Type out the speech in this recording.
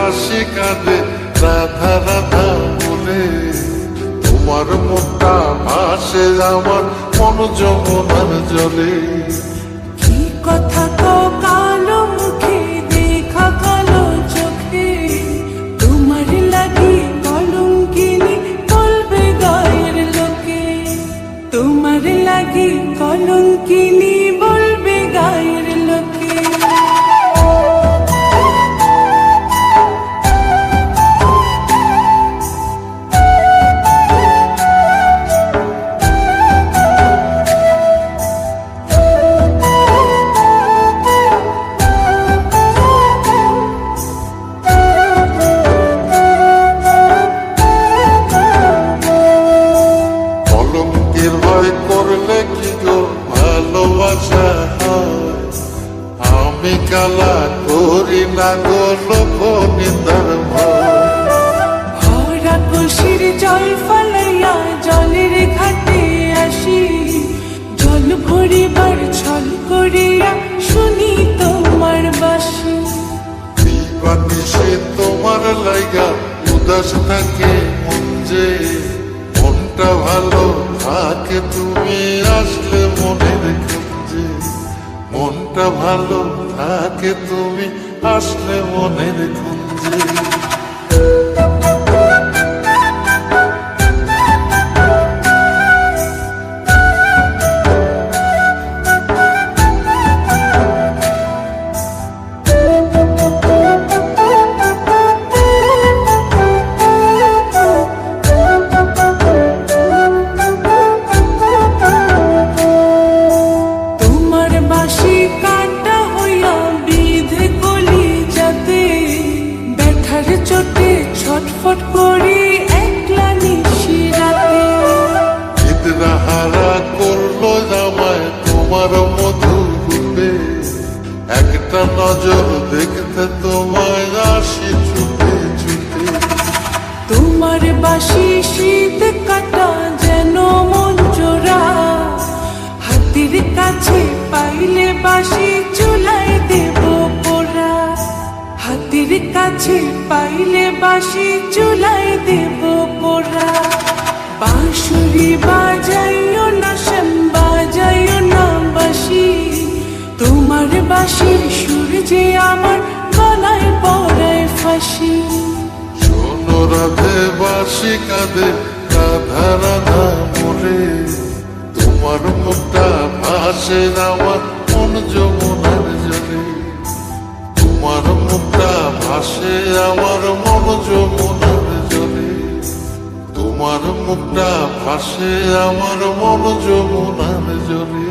বাঁশি কাঁদে রাধা রাধা বলে। তোমার মুখটা ভাসে আমার মন যমুনার জলে। কি কথা কও কালো মুখে, দেখা কালো চোখে, তোমার লাগি কলঙ্কিনী বলবে গায়ের লোকে। তোমার লাগি কলঙ্কিনী বলবে গায়ের লোকে। কলঙ্কের ভয় করলে কি গো ভালোবাসা হয়? আমি কালা করি না গো লোক নিন্দার ভয়। ভরা কলসির জল ফলাইয়া জলের ঘাটে আসি, জল ভরিবার ছল করিয়া শুনি তোমার বাঁশি। দিবানিশে তোমার লাইগা উদাস থাকে মন যে। মনটা ভালো থাকে তুমি আসলে মনের খুঁজে। মনটা ভালো থাকে তুমি আসলে মনের খুঁজে। তোমার বাঁশি কাটা হইয়া বিধে কলি যাতে, ব্যথার চোটে ছটফট করি একলা নিশি রাতে। চিত্রা হারা করলো জামায় তোমার মধু রূপে। একটা নজর দেখতে তোমায় আসি ছুটে ছুটে। তোমার বাঁশি শীত কাটা যেন মন জোড়া, হাতের কাছে পাইলে বাঁশি চুলাই দেব পোড়া। হাতের কাছে পাইলে বাঁশি চুলাই দেব পোড়া। বাঁশুরি বাজাইও না শ্যাম, বাজাইও না বাঁশি, তোমার বাঁশির সুর যে আমার গলায় পড়ায় ফাঁসি। শোনো রাধে বাঁশি কাঁদে রাধা রাধা বলে। তোমার মুখটা ভাসে আমার মন যমুনার জলে। তোমার মুখটা ভাসে আমার মন যমুনার জলে। তোমার মুখটা ভাসে আমার মন যমুনার জলে।